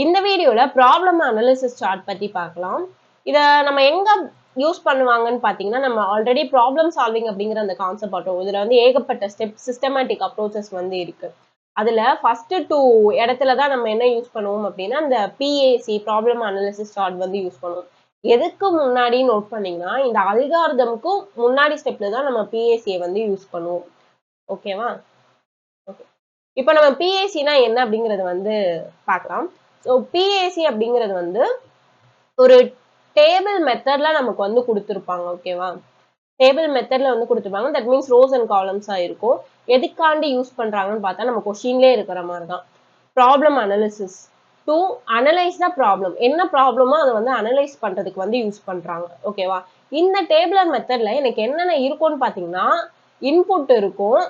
இந்த வீடியோல problem analysis chart பத்தி பார்க்கலாம். இத நம்ம எங்க யூஸ் பண்ணுவாங்கன்னு பார்த்தீங்கன்னா, நம்ம ஆல்ரெடி ப்ராப்ளம் சால்விங் அப்படிங்கிற அந்த கான்செப்ட் பார்த்தோம். இதுல வந்து ஏகப்பட்ட சிஸ்டமேட்டிக் அப்ரோச்சஸ் வந்து இருக்கு. அதுல ஃபர்ஸ்ட் 2 இடத்துல தான் நம்ம என்ன யூஸ் பண்ணுவோம் அப்படின்னா, இந்த பிஏசி ப்ராப்ளம் அனாலிசிஸ் சார்ட் வந்து யூஸ் பண்ணுவோம். எதுக்கு முன்னாடி நோட் பண்ணீங்கன்னா, இந்த அல்காரிதம்க்கு முன்னாடி ஸ்டெப்ல தான் நம்ம பிஏசிய வந்து யூஸ் பண்ணுவோம். ஓகேவா? ஓகே. இப்ப நம்ம பிஏசினா என்ன அப்படிங்கறது வந்து பார்க்கலாம். ஸோ பிஏசி அப்படிங்கிறது வந்து ஒரு டேபிள் மெத்தட்ல நமக்கு வந்து கொடுத்துருப்பாங்க. ஓகேவா? டேபிள் மெத்தட்ல வந்து கொடுத்துருப்பாங்க. தட் மீன்ஸ் ரோஸ் அண்ட் காலம்ஸா இருக்கும். எதுக்காண்டி யூஸ் பண்றாங்கன்னு பார்த்தா நம்ம கொஸ்டின்லேயே இருக்கிற மாதிரி தான். Problem analysis to analyse the problem. என்ன ப்ராப்ளமோ அதை வந்து அனலைஸ் பண்றதுக்கு வந்து யூஸ் பண்றாங்க. ஓகேவா? இந்த டேபிளர் மெத்தட்ல எனக்கு என்னென்ன இருக்கும்னு பார்த்தீங்கன்னா, இன்புட் இருக்கும்.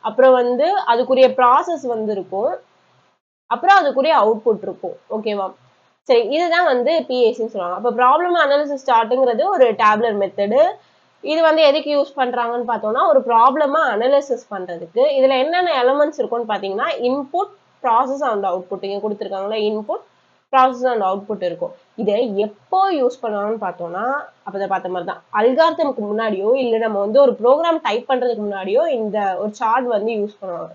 அப்புறம் வந்து அதுக்குரிய ப்ராசஸ் வந்து இருக்கும். அப்புறம் அதுக்குரிய அவுட்புட் இருக்கும். ஓகேவா? சரி, இதுதான் வந்து பிஏசின்னு சொல்லுவாங்க. அப்ப ப்ராப்ளம் அனாலிசிஸ் சார்ட்ங்கிறது ஒரு டேபுலர் மெத்தடு. இது வந்து எதுக்கு யூஸ் பண்றாங்கன்னு பார்த்தோம்னா, ஒரு ப்ராப்ளமா அனலைசிஸ் பண்றதுக்கு. இதுல என்னென்ன எலமெண்ட்ஸ் இருக்கும்னு பார்த்தீங்கன்னா, இன்புட், ப்ராசஸ் அண்ட் அவுட்புட். இங்க கொடுத்துருக்காங்கல்ல, இன்புட், ப்ராசஸ் அண்ட் அவுட்புட் இருக்கும். இதை எப்போ யூஸ் பண்ணுவாங்கன்னு பார்த்தோம்னா, அப்ப பார்த்த மாதிரி தான். அல்காரிதம்க்கு முன்னாடியோ, இல்ல நம்ம வந்து ஒரு ப்ரோக்ராம் டைப் பண்றதுக்கு முன்னாடியோ இந்த ஒரு சார்ட் வந்து யூஸ் பண்ணுவாங்க.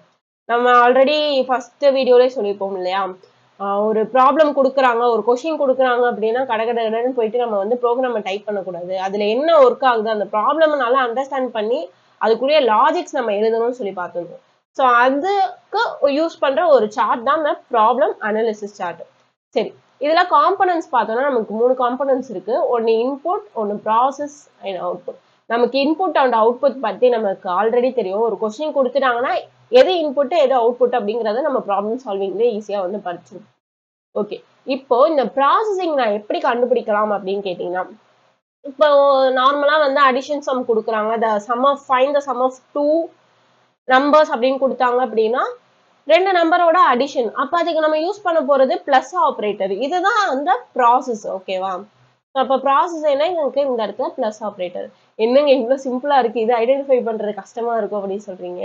நம்ம ஆல்ரெடி ஃபர்ஸ்ட் வீடியோலயே சொல்லியிருப்போம் இல்லையா? ஒரு ப்ராப்ளம் குடுக்குறாங்க, ஒரு கொஸ்டின் குடுக்குறாங்க அப்படின்னா, கடகடன்னு போயிட்டு நம்ம வந்து ப்ரோகிராம டைப் பண்ணக்கூடாது. அதுல என்ன ஒர்க் ஆகுது, அந்த ப்ராப்ளம நல்லா அண்டர்ஸ்டாண்ட் பண்ணி, அதுக்குரிய லாஜிக்ஸ் நம்ம எழுதணும்னு சொல்லி பார்த்துருந்தோம். ஸோ அதுக்கு யூஸ் பண்ற ஒரு சார்ட் தான் இந்த ப்ராப்ளம் அனாலிசிஸ் சார்ட். சரி. இதுல காம்போனன்ட்ஸ் பார்த்தோம்னா, நமக்கு 3 காம்போனன்ட்ஸ் இருக்கு. ஒண்ணு இன்புட், ஒண்ணு ப்ராசஸ் அண்ட் அவுட்புட். நமக்கு இன்புட் அண்ட் அவுட்புட் பத்தி நமக்கு ஆல்ரெடி தெரியும். ஒரு கொஸ்டின் குடுத்துட்டாங்கன்னா, எது இன்புட், எது அவுட்புட் அப்படிங்கிறத நம்ம ப்ராப்ளம் சால்விங்ல ஈஸியா வந்து படிச்சிருப்போம். ஓகே. இப்போ இந்த ப்ராசஸிங் நான் எப்படி கண்டுபிடிக்கலாம் அப்படின்னு கேட்டீங்கன்னா, இப்போ நார்மலா வந்து அடிஷன் சம் குடுக்குறாங்க. Find the sum of 2 numbers அப்படின்னு குடுத்தாங்க அப்படின்னா, 2 நம்பரோட அடிஷன். அப்ப அதுக்கு நம்ம யூஸ் பண்ண போறது பிளஸ் ஆப்பரேட்டர். இதுதான் அந்த ப்ராசஸ். ஓகேவா? அப்ப ப்ராசஸ் என்ன இருக்கு இந்த இடத்துல பிளஸ் ஆப்பரேட்டர். என்னங்க இவ்வளவு சிம்பிளா இருக்கு. இது ஐடென்டிஃபை பண்றது கஷ்டமா இருக்கும் அப்படின்னு சொல்றீங்க.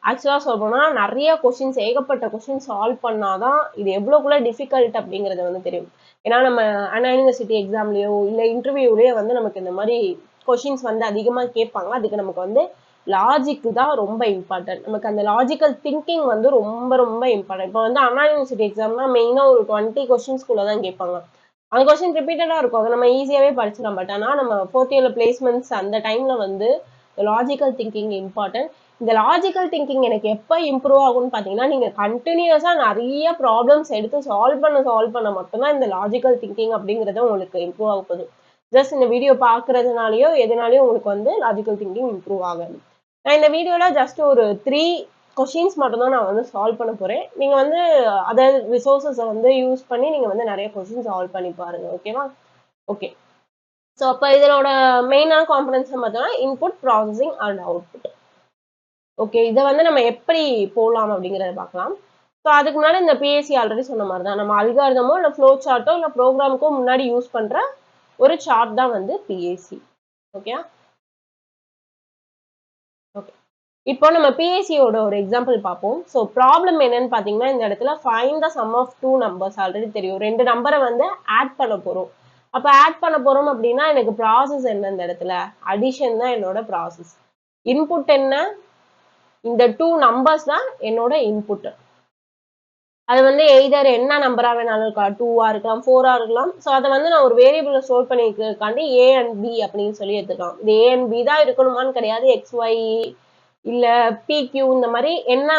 ஆக்சுவலா சொல்லப்போனா நிறைய கொஸ்டின்ஸ், ஏகப்பட்ட கொஸ்டின் சால்வ் பண்ணாதான் இது எவ்வளவுக்குள்ள டிஃபிகல்ட் அப்படிங்கறது வந்து தெரியும். ஏன்னா நம்ம அண்ணா யூனிவர்சிட்டி எக்ஸாம்லயோ இல்ல இன்டர்வியூலயோ வந்து நமக்கு இந்த மாதிரி கொஸ்டின்ஸ் வந்து அதிகமா கேட்பாங்க. அதுக்கு நமக்கு வந்து லாஜிக் தான் ரொம்ப இம்பார்ட்டன்ட். நமக்கு அந்த லாஜிக்கல் திங்கிங் வந்து ரொம்ப ரொம்ப இம்பார்ட்டன்ட். இப்போ வந்து அண்ணா யூனிவர்சிட்டி எக்ஸாம்னா மெயினா ஒரு 20 கொஸ்டின்ஸ்குள்ள தான் கேட்பாங்க. அந்த கொஸ்டின் ரிப்பீட்டடா இருக்கும். அதை நம்ம ஈஸியாவே படிச்சிடலாம். பட் ஆனா நம்ம ஃபோர்த் இயர்ல பிளேஸ்மெண்ட்ஸ் அந்த டைம்ல வந்து லாஜிக்கல் திங்கிங் இம்பார்ட்டன்ட். இந்த லாஜிக்கல் திங்கிங் எனக்கு எப்ப இம்ப்ரூவ் ஆகும்னு பாத்தீங்கன்னா, நீங்க கண்டினியூஸா நிறைய ப்ராப்ளம்ஸ் எடுத்து சால்வ் பண்ண மட்டும்தான் இந்த லாஜிக்கல் திங்கிங் அப்படிங்கறது உங்களுக்கு இம்ப்ரூவ் ஆக போகுது. ஜஸ்ட் இந்த வீடியோ பாக்குறதுனாலயோ எதனாலயோ உங்களுக்கு வந்து லாஜிக்கல் திங்கிங் இம்ப்ரூவ் ஆகாது. நான் இந்த வீடியோல ஜஸ்ட் ஒரு 3 கொஸ்டின்ஸ் மட்டும் தான் நான் வந்து சால்வ் பண்ண போறேன். நீங்க வந்து அதர் ரிசோர்ஸஸ வந்து யூஸ் பண்ணி நீங்க வந்து நிறைய கொஸ்டின் சால்வ் பண்ணி பாருங்க. ஓகேவா? ஓகே. சோ அப்ப இதனோட மெயினான காம்போனன்ட்ஸ் பார்த்தோம்னா input, processing and output. Okay. இத வந்து நம்ம எப்படி போடலாம் அப்படிங்கிறத பார்க்கலாம். ஸோ அதுக்கு முன்னாடி இந்த பிஎஸ்சி ஆல்ரெடி சொன்ன மாதிரி தான். நம்ம அல்காரிதமோ இல்ல ஃப்ளோ சார்ட்டோ இல்ல ப்ரோக்ராமுக்கோ முன்னாடி யூஸ் பண்ற ஒரு சார்ட் தான் வந்து பிஎஸ்சி. ஓகே. ஓகே. இப்போ நம்ம பிஎஸ்சியோட ஒரு எக்ஸாம்பிள் பார்ப்போம். ஸோ ப்ராப்ளம் என்னன்னு பார்த்தீங்கன்னா, இந்த இடத்துல find the sum of 2 numbers already தெரியும். 2 நம்பரை வந்து ஆட் பண்ண போறோம். அப்ப ஆட் பண்ண போறோம் அப்படின்னா எனக்கு ப்ராசஸ் என்ன இந்த இடத்துல? அடிஷன் தான் என்னோட ப்ராசஸ். இன்புட் என்ன? இந்த 2 நம்பர்ஸ் தான் என்னோட இன்புட். அது வந்து எய்தர் என்ன நம்பரா வேணாலும் இருக்கலாம். 2ஆ இருக்கலாம், 4ஆ இருக்கலாம். ஸோ அதை வந்து நான் ஒரு வேரியபிள்ல ஸ்டோர் பண்ணிக்கிறதுக்காண்டி ஏ அண்ட் பி அப்படின்னு சொல்லி எடுத்துக்கலாம். இது ஏ அண்ட் பி தான் இருக்கணுமான்னு கிடையாது. எக்ஸ், ஒய் இல்ல பி, கியூ இந்த மாதிரி என்ன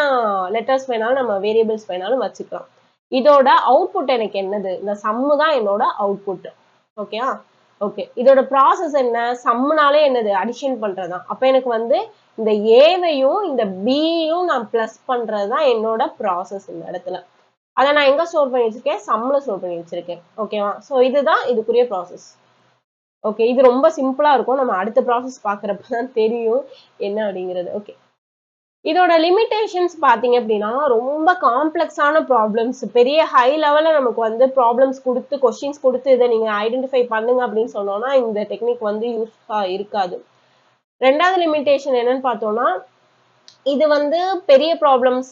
லெட்டர்ஸ் வேணாலும் நம்ம வேரியபிள்ஸ் வேணாலும் வச்சுக்கலாம். இதோட அவுட்புட் எனக்கு என்னது? இந்த சம்மு தான் என்னோட அவுட்புட். ஓகேவா? ஓகே. இதோட ப்ராசஸ் என்ன? சம்முனாலே என்னது? அடிஷன் பண்றதுதான். அப்ப எனக்கு வந்து இந்த ஏவையும் இந்த பியையும் நான் பிளஸ் பண்றதுதான் என்னோட ப்ராசஸ் இந்த இடத்துல. அதை நான் எங்க ஸ்டோர் பண்ணி வச்சிருக்கேன்? சம்ல ஸ்டோர் பண்ணி வச்சிருக்கேன். ஓகேவா? சோ இதுதான் இதுக்குரிய ப்ராசஸ். ஓகே. இது ரொம்ப சிம்பிளா இருக்கும். நம்ம அடுத்த ப்ராசஸ் பாக்குறப்பதான் தெரியும் என்ன அப்படிங்கிறது. ஓகே. இதோட லிமிடேஷன்ஸ் பாத்தீங்க அப்படின்னா ரொம்ப காம்ப்ளெக்ஸான ப்ராப்ளம்ஸ், பெரிய ஹை லெவல்ல நமக்கு வந்து ப்ராப்ளம்ஸ் கொடுத்து கொஸ்டின்ஸ் கொடுத்து இதை நீங்க ஐடென்டிஃபை பண்ணுங்க அப்படின்னு சொன்னோம்னா இந்த டெக்னிக் வந்து யூஸ்ஃபுல்லா இருக்காது. ரெண்டாவது லிமிடேஷன் என்னன்னு பார்த்தோம்னா, இது வந்து பெரிய ப்ராப்ளம்ஸ்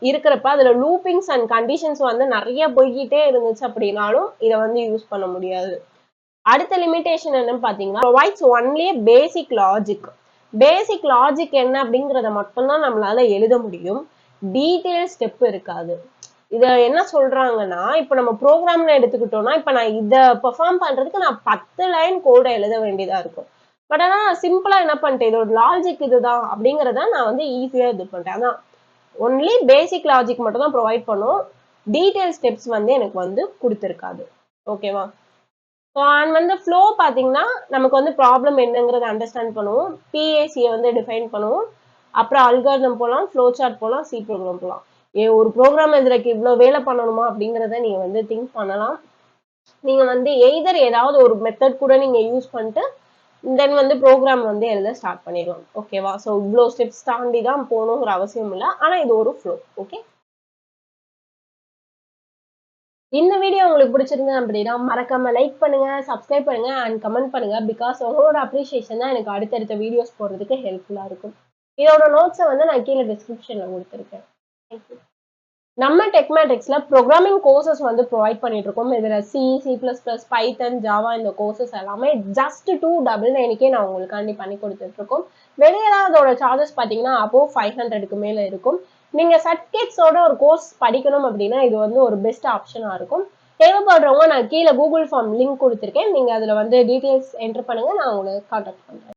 இருக்கிறப்ப அதுல லூப்பிங்ஸ் அண்ட் கண்டிஷன்ஸ் வந்து நிறைய போய்கிட்டே இருந்துச்சு அப்படின்னாலும் இதை வந்து யூஸ் பண்ண முடியாது. அடுத்த லிமிடேஷன் என்னன்னு பாத்தீங்கன்னா, ப்ரொவைட்ஸ் ஒன்லி பேசிக் லாஜிக். பேசிக் லாஜிக் என்ன அப்படிங்கறத மட்டும்தான் நம்மளால எழுத முடியும். டீடைல் ஸ்டெப் இருக்காது. இத என்ன சொல்றாங்கன்னா, இப்ப நம்ம ப்ரோக்ராம்ல எடுத்துக்கிட்டோம்னா, இப்ப நான் இத பெர்ஃபார்ம் பண்றதுக்கு நான் 10 லைன் கோட எழுத வேண்டியதா இருக்கும். பட் ஆனா நான் சிம்பிளா என்ன பண்ணிட்டேன், இதோட லாஜிக் இதுதான் அப்படிங்கறத நான் வந்து ஈஸியா இது பண்ணிட்டேன். அதான் ஒன்லி பேசிக் லாஜிக் மட்டும் தான் ப்ரொவைட் பண்ணும். டீடைல் ஸ்டெப்ஸ் வந்து எனக்கு வந்து கொடுத்திருக்காது. ஓகேவா? அண்ட் வந்து ஃப்ளோ பாத்தீங்கன்னா, நமக்கு வந்து ப்ராப்ளம் என்னங்கிறத அண்டர்ஸ்டாண்ட் பண்ணுவோம். பிஏசியை வந்து டிஃபைன் பண்ணுவோம். அப்புறம் அல்காரிதம் போலாம், ஃப்ளோ சார்ட் போலாம், சி ப்ரோக்ராம் போலாம். ஒரு ப்ரோக்ராம் எழுதுறதுக்கு இவ்வளவு வேலை பண்ணணுமா அப்படிங்கறத நீங்க வந்து திங்க் பண்ணலாம். நீங்க வந்து எய்தர் ஏதாவது ஒரு மெத்தட் கூட நீங்க யூஸ் பண்ணிட்டு தென் வந்து ப்ரோக்ராம் வந்து எழுத ஸ்டார்ட் பண்ணிடலாம். ஓகேவா? ஸோ இவ்வளோ ஸ்டெப்ஸ் தாண்டி தான் போகணுங்கிற அவசியம் இல்லை. ஆனா இது ஒரு ஃப்ளோ. ஓகே, இந்த வீடியோ உங்களுக்கு பிடிச்சிருந்தது அப்படின்னா மறக்காம லைக் பண்ணுங்க, சப்ஸ்கிரைப் பண்ணுங்க அண்ட் கமெண்ட் பண்ணுங்க. பிகாஸ் உங்களோட அப்ரிசியேஷன் தான் எனக்கு அடுத்தடுத்த வீடியோஸ் போடுறதுக்கு ஹெல்ப்ஃபுல்லா இருக்கும். இதோட நோட்ஸை வந்து நான் கீழே டிஸ்கிரிப்ஷன்ல கொடுத்துருக்கேன். தேங்க்யூ. நம்ம டெக்மேட்ரிக்ஸ்ல ப்ரோக்ராமிங் கோர்சஸ் வந்து ப்ரொவைட் பண்ணிட்டு இருக்கோம். இதுல சி, C++, பைத்தன், ஜாவா இந்த கோர்சஸ் எல்லாமே ஜஸ்ட் 299க்கே நான் உங்களுக்காண்டி பண்ணி கொடுத்துட்டு இருக்கோம். வெளியெல்லாம் அதோட சார்ஜஸ் பாத்தீங்கன்னா அபோவ் 500க்கு மேல இருக்கும். நீங்க சர்டிபிகேட்ஸோட ஒரு கோர்ஸ் படிக்கணும் அப்படின்னா இது வந்து ஒரு பெஸ்ட் ஆப்ஷனா இருக்கும். தேவைப்படுறவங்க நான் கீழே கூகுள் ஃபார்ம் லிங்க் கொடுத்துருக்கேன். நீங்க அதுல வந்து டீடைல்ஸ் என்டர் பண்ணுங்க, நான் உங்களுக்கு கான்டாக்ட் பண்றேன்.